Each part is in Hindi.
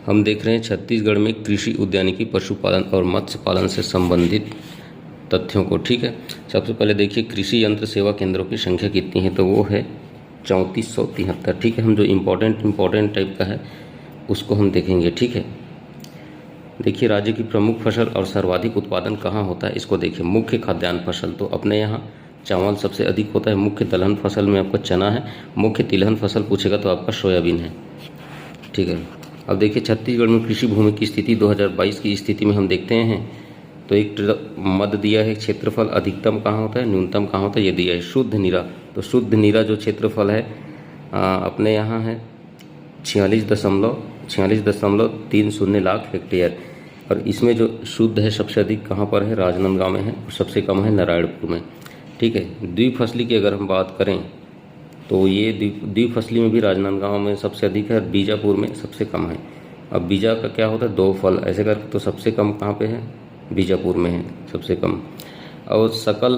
हम देख रहे हैं छत्तीसगढ़ में कृषि उद्यानिकी पशुपालन और मत्स्य पालन से संबंधित तथ्यों को। ठीक है, सबसे पहले देखिए कृषि यंत्र सेवा केंद्रों की संख्या कितनी है, तो वो है 3473। ठीक है, हम जो इम्पोर्टेंट टाइप का है उसको हम देखेंगे। ठीक है, देखिए राज्य की प्रमुख फसल और सर्वाधिक उत्पादन कहाँ होता है इसको देखिए। मुख्य खाद्यान्न फसल तो अपने यहाँ चावल सबसे अधिक होता है। मुख्य दलहन फसल में आपका चना है। मुख्य तिलहन फसल पूछेगा तो आपका सोयाबीन है। ठीक है, अब देखिए छत्तीसगढ़ में कृषि भूमि की स्थिति 2022 की स्थिति में हम देखते हैं तो एक मद दिया है क्षेत्रफल अधिकतम कहाँ होता है, न्यूनतम कहाँ होता है, ये दिया है। शुद्ध नीरा, तो शुद्ध नीरा जो क्षेत्रफल है अपने यहाँ है 46.30 लाख हेक्टेयर, और इसमें जो शुद्ध है सबसे अधिक कहाँ पर है, राजनांदगांव में है, और सबसे कम है नारायणपुर में। ठीक है, द्विफसली की अगर हम बात करें तो ये द्विफसली में भी राजनांदगांव में सबसे अधिक है, बीजापुर में सबसे कम है। अब बीजा का क्या होता है, 2 फल ऐसे करके, तो सबसे कम कहाँ पे है, बीजापुर में है सबसे कम। और सकल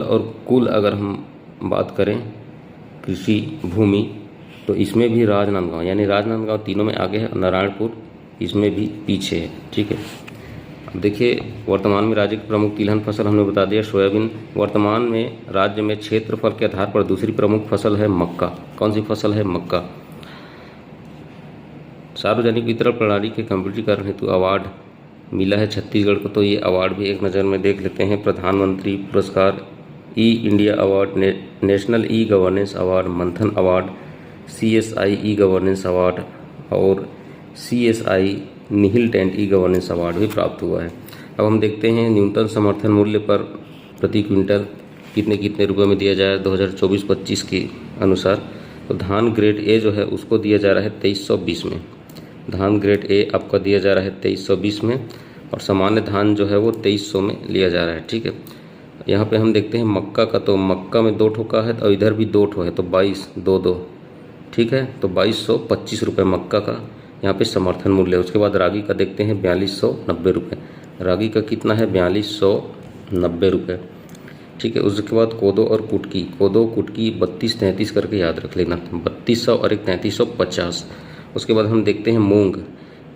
और कुल अगर हम बात करें कृषि भूमि तो इसमें भी राजनांदगांव यानी राजनांदगांव तीनों में आगे है, नारायणपुर इसमें भी पीछे है। ठीक है, अब देखिए वर्तमान में राज्य की प्रमुख तिलहन फसल हमने बता दिया सोयाबीन। वर्तमान में राज्य में क्षेत्रफल के आधार पर दूसरी प्रमुख फसल है मक्का। कौन सी फसल है, मक्का। सार्वजनिक वितरण प्रणाली के कम्प्यूटरीकरण हेतु अवार्ड मिला है छत्तीसगढ़ को, तो ये अवार्ड भी एक नज़र में देख लेते हैं। प्रधानमंत्री पुरस्कार, e India award, national e governance award, Manthan award, CSI e governance award और CSI Nihilent e governance award भी प्राप्त हुआ है। अब हम देखते हैं न्यूनतम समर्थन मूल्य पर प्रति क्विंटल कितने रुपए में दिया जाए 2024-25 के अनुसार। तो धान ग्रेड ए जो है उसको दिया जा रहा है 2320 में। धान ग्रेड ए आपका दिया जा रहा है 2320 में, और सामान्य धान जो है वो 2300 में लिया जा रहा है। ठीक है, यहाँ पे हम देखते हैं मक्का का, तो मक्का में 2 ठो का है और इधर भी 2 ठो है, तो 22 ठीक है, तो 2225 रुपये मक्का का यहाँ पे समर्थन मूल्य है। उसके बाद रागी का देखते हैं 4290 रुपये। रागी का कितना है, 4290 रुपये। ठीक है, उसके बाद कोदो और कुटकी, 3233 करके याद रख लेना, 3200 और एक 3350। उसके बाद हम देखते हैं मूंग,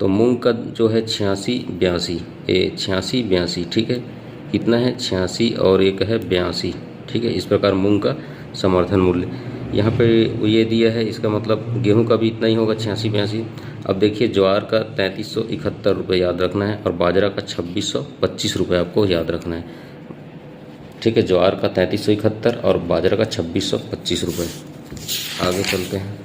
तो मूंग का जो है 8682। ठीक है, कितना है 86 और एक है 82। ठीक है, इस प्रकार मूंग का समर्थन मूल्य यहाँ पे ये दिया है। इसका मतलब गेहूं का भी इतना ही होगा 8682। अब देखिए ज्वार का 3371 रुपये याद रखना है, और बाजरा का 2625 रुपये आपको याद रखना है। ठीक है, ज्वार का 3371 और बाजरा का 2625 रुपये। आगे चलते हैं।